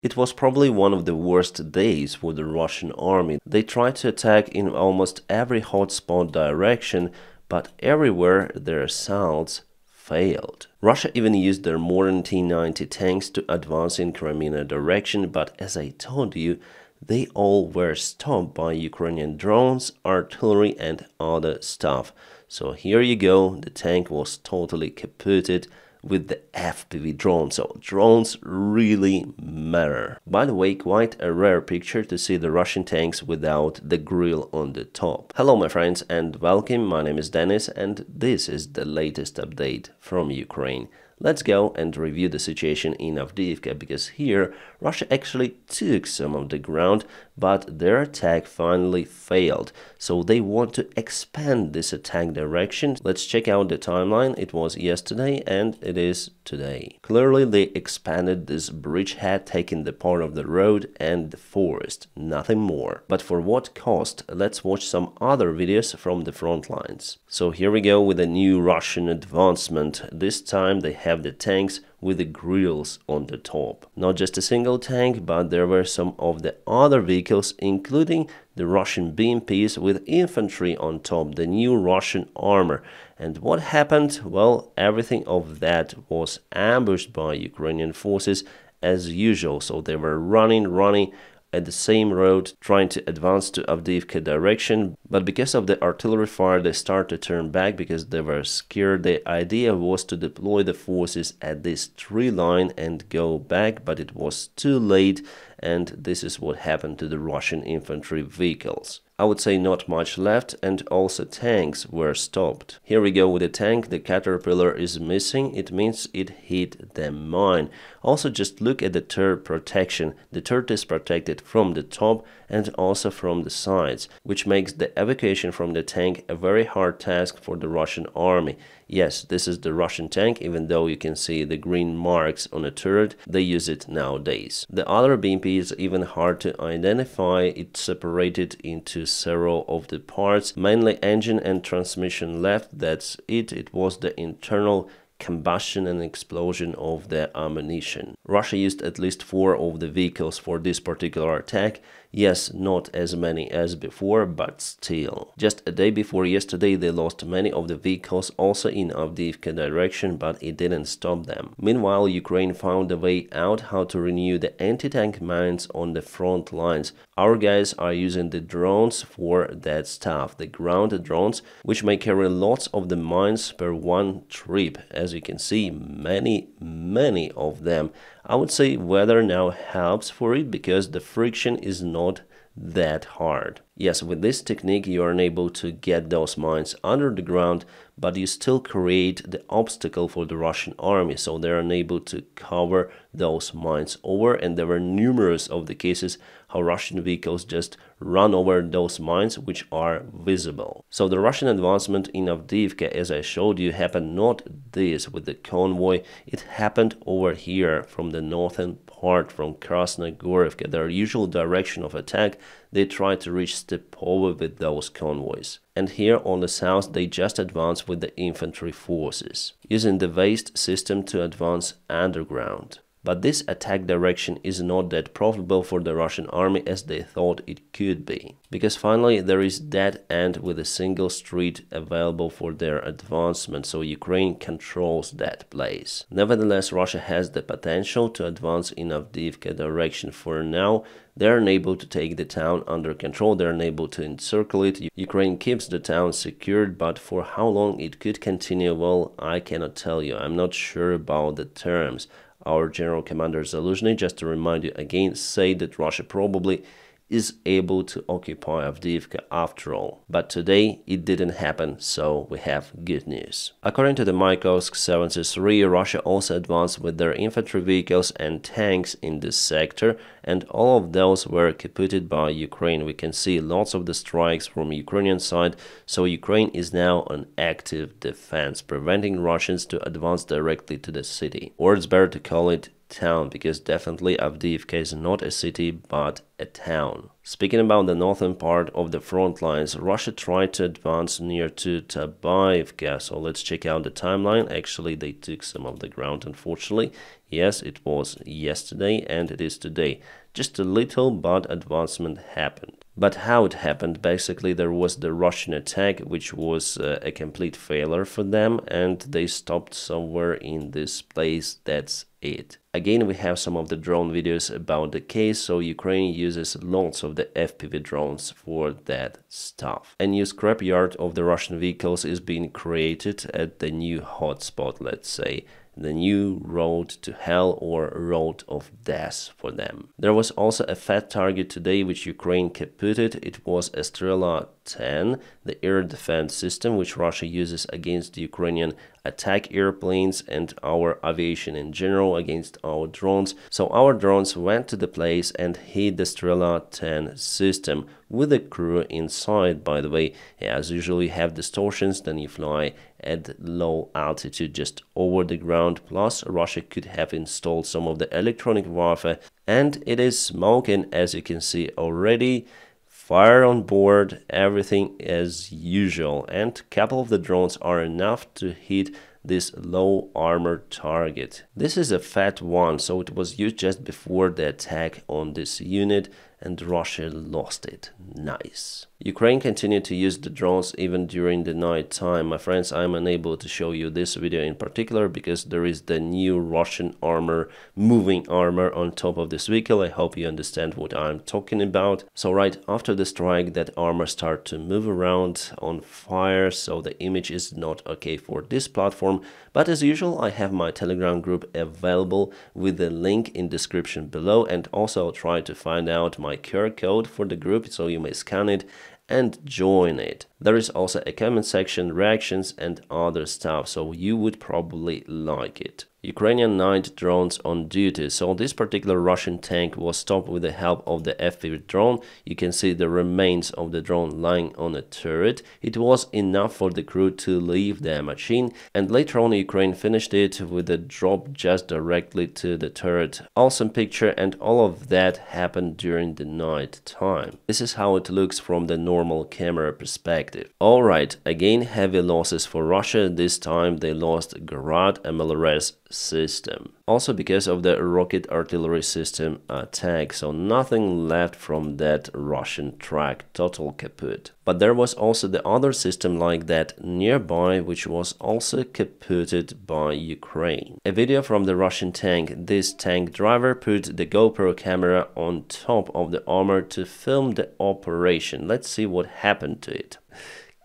It was probably one of the worst days for the Russian army. They tried to attack in almost every hotspot direction, but everywhere their assaults failed. Russia even used their modern T-90 tanks to advance in Crimea direction, but as I told you, they all were stopped by Ukrainian drones, artillery and other stuff. So here you go, the tank was totally kaputted with the FPV drone. So drones really matter. By the way, quite a rare picture to see the Russian tanks without the grille on the top. Hello my friends and welcome, my name is Dennis and this is the latest update from Ukraine. Let's go and review the situation in Avdiivka, because here Russia actually took some of the ground, but their attack finally failed. So they want to expand this attack direction. Let's check out the timeline. It was yesterday and it is today. Clearly they expanded this bridgehead, taking the part of the road and the forest, nothing more. But for what cost? Let's watch some other videos from the front lines. So here we go with a new Russian advancement. This time they have the tanks with the grills on the top. Not just a single tank, but there were some of the other vehicles, including the Russian BMPs with infantry on top, the new Russian armor. And what happened? Well, everything of that was ambushed by Ukrainian forces as usual. So they were running at the same road, trying to advance to Avdiivka direction, but because of the artillery fire they started to turn back because they were scared. The idea was to deploy the forces at this tree line and go back, but it was too late, and this is what happened to the Russian infantry vehicles. I would say not much left, and also tanks were stopped. Here we go with the tank. The caterpillar is missing. It means it hit the mine. Also just look at the turret protection. The turret is protected from the top and also from the sides, which makes the evacuation from the tank a very hard task for the Russian army. Yes, this is the Russian tank, even though you can see the green marks on the turret, they use it nowadays. The other BMP is even hard to identify. It's separated into several of the parts, mainly engine and transmission left. That's it. It was the internal combustion and explosion of the ammunition. Russia used at least 4 of the vehicles for this particular attack. Yes, not as many as before, but still. Just a day before yesterday they lost many of the vehicles also in Avdiivka direction, but it didn't stop them. Meanwhile, Ukraine found a way out how to renew the anti-tank mines on the front lines. Our guys are using the drones for that stuff, the ground drones, which may carry lots of the mines per one trip. As you can see, many of them. I would say weather now helps for it because the friction is not that hard. Yes, with this technique you are unable to get those mines under the ground, but you still create the obstacle for the Russian army, so they are unable to cover those mines over, and there were numerous of the cases how Russian vehicles just run over those mines which are visible. So the Russian advancement in Avdiivka, as I showed you, happened not this with the convoy, it happened over here from the northern part, from Krasnogorivka, their usual direction of attack. They tried to reach Stepovo with those convoys. And here on the south they just advanced with the infantry forces, using the waste system to advance underground. But this attack direction is not that profitable for the Russian army as they thought it could be, because finally there is dead end with a single street available for their advancement, so Ukraine controls that place. Nevertheless, Russia has the potential to advance in Avdiivka direction. For now, they are unable to take the town under control, they are unable to encircle it. Ukraine keeps the town secured, but for how long it could continue, well, I cannot tell you. I'm not sure about the terms. Our General Commander Zaluzhny, just to remind you again, said that Russia probably is able to occupy Avdiivka after all. But today it didn't happen, so we have good news. According to the Mykolaiv 73, Russia also advanced with their infantry vehicles and tanks in this sector, and all of those were kaputted by Ukraine. We can see lots of the strikes from Ukrainian side, so Ukraine is now on active defense, preventing Russians to advance directly to the city. Or it's better to call it town, because definitely Avdiivka is not a city but a town. Speaking about the northern part of the front lines, Russia tried to advance near to Davydov. So let's check out the timeline. Actually, they took some of the ground, unfortunately. Yes, it was yesterday and it is today. Just a little, but advancement happened. But how it happened, basically there was the Russian attack, which was a complete failure for them, and they stopped somewhere in this place. That's it. Again, we have some of the drone videos about the case, so Ukraine uses lots of the FPV drones for that stuff. A new scrapyard of the Russian vehicles is being created at the new hotspot, let's say. The new road to hell or road of death for them. There was also a fat target today which Ukraine caputed. It was a Strela 10, the air defense system which Russia uses against the Ukrainian attack airplanes and our aviation in general against our drones. So our drones went to the place and hit the Strela 10 system with a crew inside. By the way, as usual, you have distortions, then you fly at low altitude just over the ground. Plus, Russia could have installed some of the electronic warfare, and it is smoking, as you can see already. Fire on board, everything as usual, and a couple of the drones are enough to hit this low armor target. This is a fat one, so it was used just before the attack on this unit, and Russia lost it. Nice. Ukraine continued to use the drones even during the night time. My friends, I'm unable to show you this video in particular because there is the new Russian armor, moving armor on top of this vehicle. I hope you understand what I'm talking about. So right after the strike, that armor started to move around on fire, so the image is not okay for this platform. But as usual, I have my Telegram group available with the link in description below, and also I'll try to find out my QR code for the group so you may scan it and join it. There is also a comment section, reactions and other stuff, so you would probably like it. Ukrainian night drones on duty. So this particular Russian tank was stopped with the help of the FPV drone. You can see the remains of the drone lying on a turret. It was enough for the crew to leave their machine, and later on Ukraine finished it with a drop just directly to the turret. Awesome picture, and all of that happened during the night time. This is how it looks from the normal camera perspective. Alright, again heavy losses for Russia. This time they lost Grad MLRS system. Also because of the rocket artillery system attack, so nothing left from that Russian track, total kaput. But there was also the other system like that nearby, which was also kaputted by Ukraine. A video from the Russian tank. This tank driver put the GoPro camera on top of the armor to film the operation. Let's see what happened to it.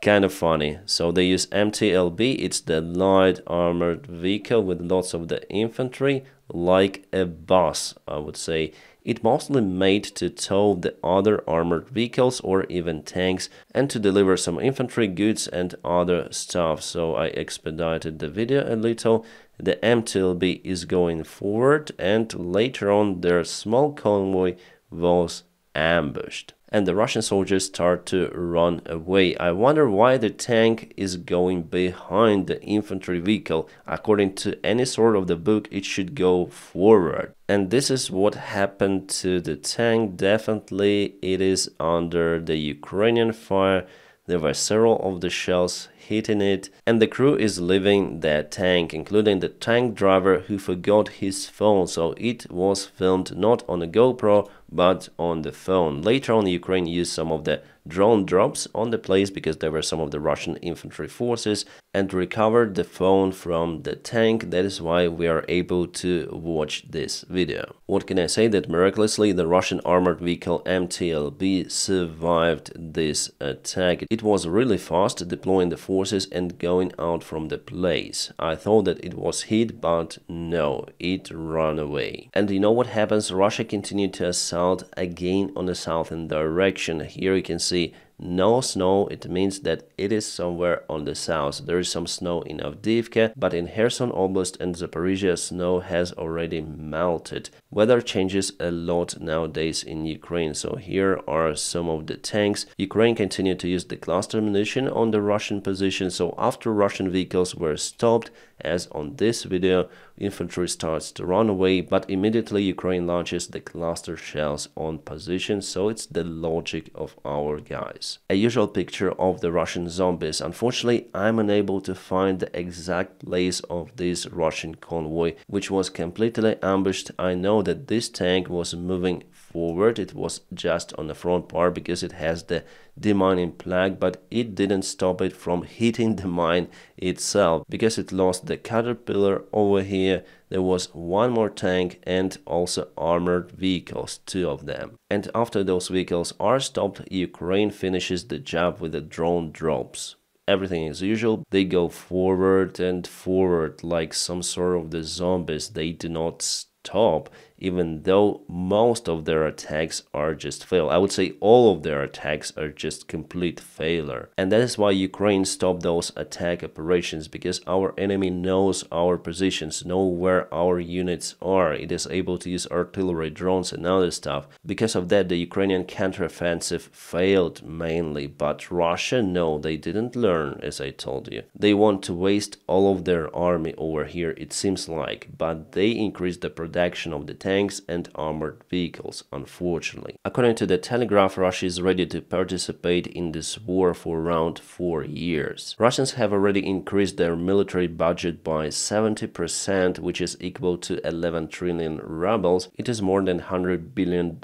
Kind of funny. So they use MTLB, it's the light armored vehicle with lots of the infantry, like a bus, I would say. It mostly made to tow the other armored vehicles or even tanks and to deliver some infantry goods and other stuff. So I expedited the video a little. The MTLB is going forward, and later on their small convoy was ambushed, and the Russian soldiers start to run away. I wonder why the tank is going behind the infantry vehicle. According to any sort of the book, it should go forward. And this is what happened to the tank. Definitely it is under the Ukrainian fire. There were several of the shells hitting it, and the crew is leaving that tank, including the tank driver who forgot his phone, so it was filmed not on a GoPro but on the phone. Later on, Ukraine used some of the drone drops on the place because there were some of the Russian infantry forces and recovered the phone from the tank. That is why we are able to watch this video. What can I say? That miraculously the Russian armored vehicle MTLB survived this attack. It was really fast deploying the forces and going out from the place. I thought that it was hit, but no, it ran away. And you know what happens? Russia continued to assault again on the southern direction. Here you can see no snow. It means that it is somewhere on the south. There is some snow in Avdiivka, but in Kherson Oblast and Zaporizhia snow has already melted. Weather changes a lot nowadays in Ukraine, so here are some of the tanks. Ukraine continued to use the cluster munition on the Russian position, so after Russian vehicles were stopped, as on this video, infantry starts to run away, but immediately Ukraine launches the cluster shells on position, so it's the logic of our guys. A usual picture of the Russian zombies. Unfortunately, I'm unable to find the exact place of this Russian convoy, which was completely ambushed. I know that this tank was moving forward, it was just on the front part because it has the demining flag, but it didn't stop it from hitting the mine itself because it lost the caterpillar over here. There was one more tank and also armored vehicles, 2 of them. And after those vehicles are stopped, Ukraine finishes the job with the drone drops. Everything as usual, they go forward and forward like some sort of the zombies. They do not stop, even though most of their attacks are just fail. I would say all of their attacks are just complete failure. And that is why Ukraine stopped those attack operations, because our enemy knows our positions, know where our units are. It is able to use artillery, drones and other stuff. Because of that, the Ukrainian counteroffensive failed mainly, but Russia, no, they didn't learn, as I told you. They want to waste all of their army over here, it seems like, but they increased the production of the tanks and armored vehicles, unfortunately. According to the Telegraph, Russia is ready to participate in this war for around 4 years. Russians have already increased their military budget by 70%, which is equal to 11 trillion rubles. It is more than $100 billion,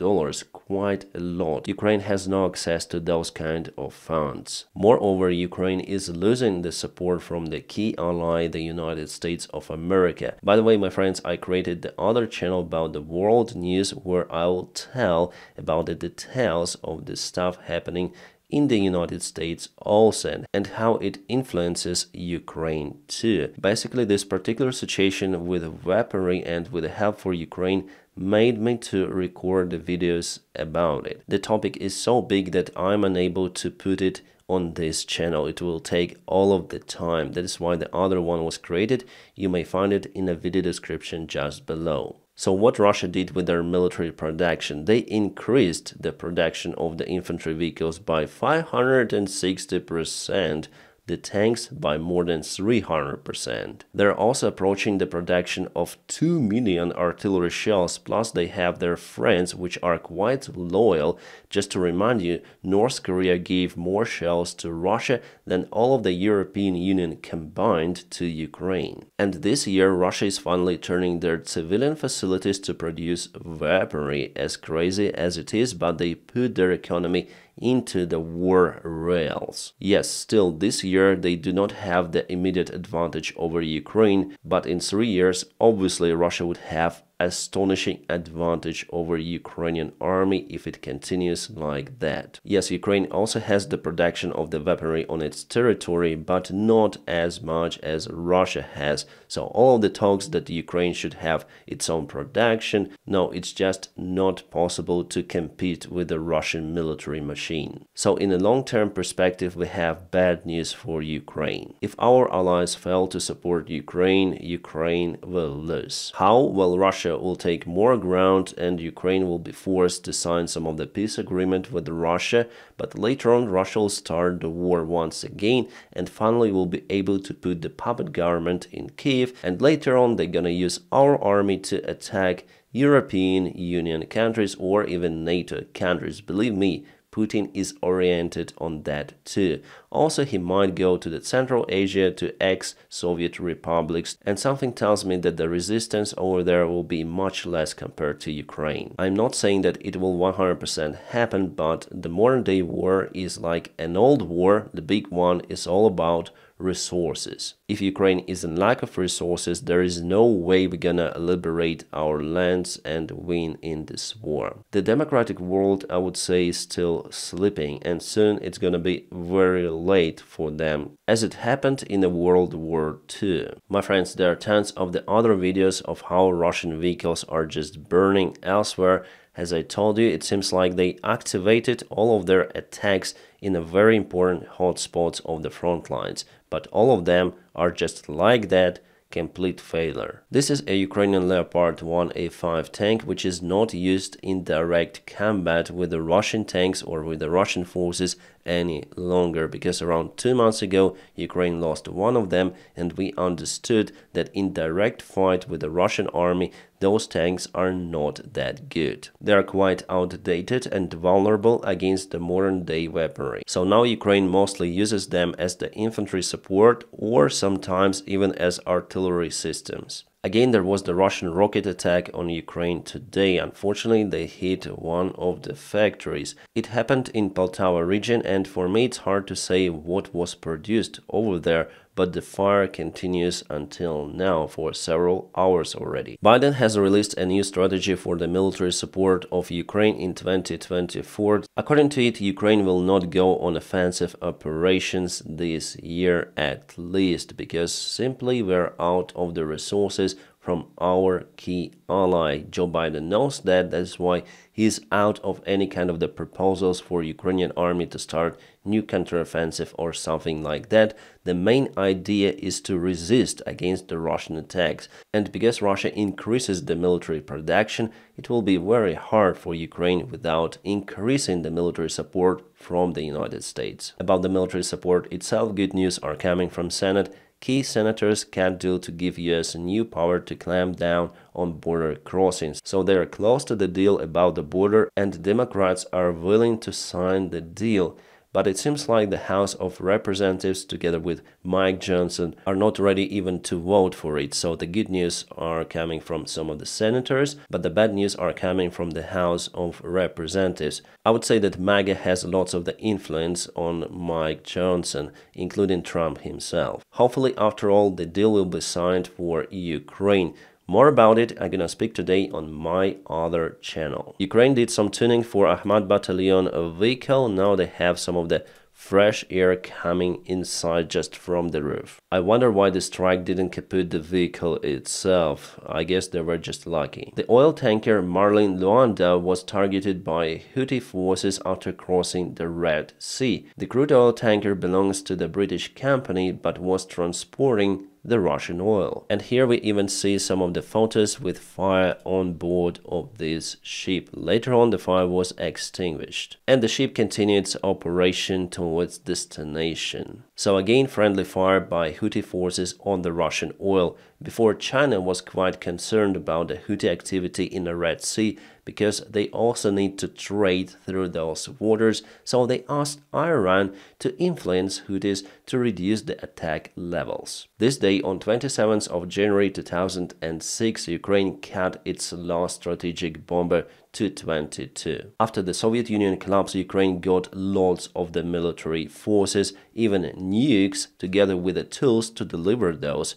quite a lot. Ukraine has no access to those kind of funds. Moreover, Ukraine is losing the support from the key ally, the United States of America. By the way, my friends, I created the other channel about the world news where I will tell about the details of the stuff happening in the United States also and how it influences Ukraine too. Basically, this particular situation with weaponry and with the help for Ukraine made me to record the videos about it. The topic is so big that I'm unable to put it on this channel. It will take all of the time. That is why the other one was created. You may find it in the video description just below. So what Russia did with their military production, they increased the production of the infantry vehicles by 560%, the tanks by more than 300%. They're also approaching the production of 2 million artillery shells, plus they have their friends which are quite loyal. Just to remind you, North Korea gave more shells to Russia than all of the European Union combined to Ukraine. And this year, Russia is finally turning their civilian facilities to produce weaponry, as crazy as it is, but they put their economy into the war rails. Yes, still this year they do not have the immediate advantage over Ukraine, but in 3 years, obviously Russia would have astonishing advantage over Ukrainian army if it continues like that. Yes, Ukraine also has the production of the weaponry on its territory, but not as much as Russia has. So all of the talks that Ukraine should have its own production, no, it's just not possible to compete with the Russian military machine. So in a long-term perspective, we have bad news for Ukraine. If our allies fail to support Ukraine, Ukraine will lose. How? Well, Russia will take more ground and Ukraine will be forced to sign some of the peace agreement with Russia, but later on Russia will start the war once again and finally will be able to put the puppet government in Kiev, and later on they're gonna use our army to attack European Union countries or even NATO countries. Believe me, Putin is oriented on that too. Also, he might go to the Central Asia, to ex-Soviet republics, and something tells me that the resistance over there will be much less compared to Ukraine. I'm not saying that it will 100% happen, but the modern day war is like an old war. The big one is all about resources. If Ukraine is in lack of resources, there is no way we're gonna liberate our lands and win in this war. The democratic world, I would say, is still sleeping, and soon it's gonna be very late for them, as it happened in the World War II. My friends, there are tons of the other videos of how Russian vehicles are just burning elsewhere. As I told you, it seems like they activated all of their attacks in a very important hotspots of the front lines, but all of them are just like that, complete failure. This is a Ukrainian Leopard 1A5 tank which is not used in direct combat with the Russian tanks or with the Russian forces any longer, because around 2 months ago Ukraine lost one of them, and we understood that in direct fight with the Russian army those tanks are not that good. They are quite outdated and vulnerable against the modern day weaponry. So now Ukraine mostly uses them as the infantry support or sometimes even as artillery systems. Again, there was the Russian rocket attack on Ukraine today. Unfortunately, they hit one of the factories. It happened in Poltava region, and for me it's hard to say what was produced over there, but the fire continues until now for several hours already. Biden has released a new strategy for the military support of Ukraine in 2024. According to it, Ukraine will not go on offensive operations this year at least, because simply we're out of the resources from our key ally. Joe Biden knows that. That's why he's out of any kind of the proposals for Ukrainian army to start new counteroffensive or something like that. The main idea is to resist against the Russian attacks. And because Russia increases the military production, it will be very hard for Ukraine without increasing the military support from the United States. About the military support itself, good news are coming from Senate. Key senators cut deal to give US new power to clamp down on border crossings. So they are close to the deal about the border, and Democrats are willing to sign the deal. But it seems like the House of Representatives, together with Mike Johnson, are not ready even to vote for it. So the good news are coming from some of the senators, but the bad news are coming from the House of Representatives. I would say that MAGA has lots of the influence on Mike Johnson, including Trump himself. Hopefully, after all, the deal will be signed for Ukraine. More about it I'm gonna speak today on my other channel. Ukraine did some tuning for Ahmad Battalion vehicle. Now they have some of the fresh air coming inside just from the roof. I wonder why the strike didn't kaput the vehicle itself. I guess they were just lucky. The oil tanker Marlin Luanda was targeted by Houthi forces after crossing the Red Sea. The crude oil tanker belongs to the British company but was transporting the Russian oil. And here we even see some of the photos with fire on board of this ship. Later on, the fire was extinguished and the ship continued its operation towards destination. So again, friendly fire by Houthi forces on the Russian oil. Before, China was quite concerned about the Houthi activity in the Red Sea because they also need to trade through those waters, so they asked Iran to influence Houthis to reduce the attack levels. This day, on 27th of January 2006, Ukraine cut its last strategic bomber Tu-22. After the Soviet Union collapsed, Ukraine got lots of the military forces, even nukes, together with the tools to deliver those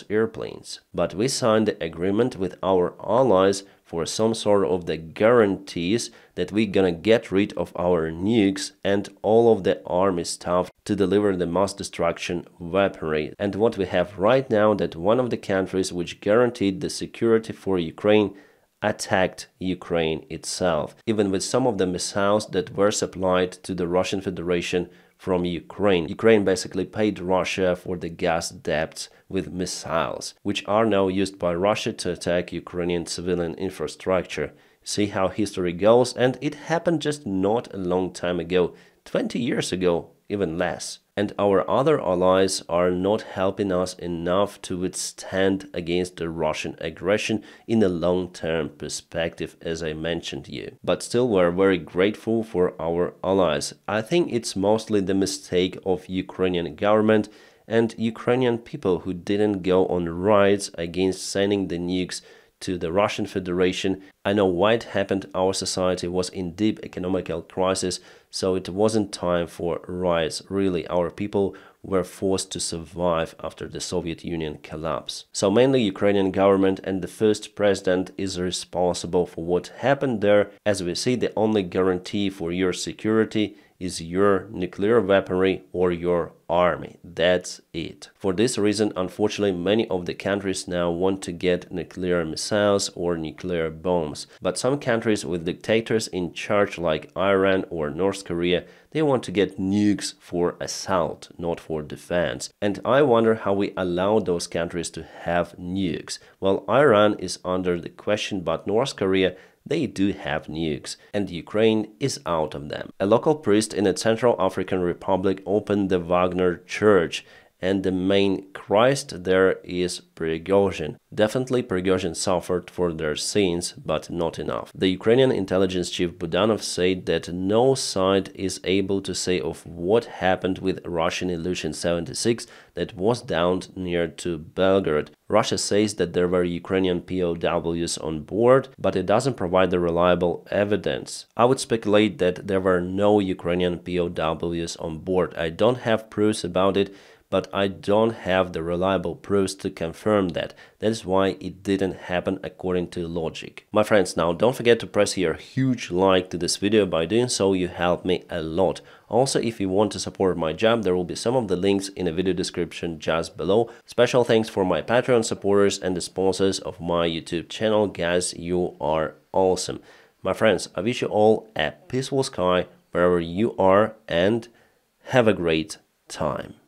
airplanes. But we signed the agreement with our allies for some sort of the guarantees that we're gonna get rid of our nukes and all of the army stuff to deliver the mass destruction weaponry. And what we have right now, that one of the countries which guaranteed the security for Ukraine attacked Ukraine itself, even with some of the missiles that were supplied to the Russian Federation from Ukraine. Ukraine basically paid Russia for the gas debts with missiles, which are now used by Russia to attack Ukrainian civilian infrastructure. See how history goes, and it happened just not a long time ago, 20 years ago, even less. And our other allies are not helping us enough to withstand against the Russian aggression in a long-term perspective, as I mentioned you. But still, we're very grateful for our allies. I think it's mostly the mistake of Ukrainian government and Ukrainian people who didn't go on raids against sending the nukes to the Russian Federation. I know why it happened. Our society was in deep economical crisis, so it wasn't time for riots. Really, our people were forced to survive after the Soviet Union collapse. So mainly Ukrainian government and the first president is responsible for what happened there. As we see, the only guarantee for your security is your nuclear weaponry or your army. That's it. For this reason, unfortunately, many of the countries now want to get nuclear missiles or nuclear bombs. But some countries with dictators in charge like Iran or North Korea, they want to get nukes for assault, not for defense. And I wonder how we allow those countries to have nukes. Well, Iran is under the question, but North Korea, they do have nukes, and Ukraine is out of them. A local priest in a Central African Republic opened the Wagner Church, and the main Christ there is Prigozhin. Definitely Prigozhin suffered for their sins, but not enough. The Ukrainian intelligence chief Budanov said that no side is able to say of what happened with Russian Ilyushin-76 that was downed near to Belgorod. Russia says that there were Ukrainian POWs on board, but it doesn't provide the reliable evidence. I would speculate that there were no Ukrainian POWs on board. I don't have proofs about it, but I don't have the reliable proofs to confirm that. That is why it didn't happen according to logic. My friends, now don't forget to press your huge like to this video. By doing so, you help me a lot. Also, if you want to support my job, there will be some of the links in the video description just below. Special thanks for my Patreon supporters and the sponsors of my YouTube channel. Guys, you are awesome. My friends, I wish you all a peaceful sky wherever you are and have a great time.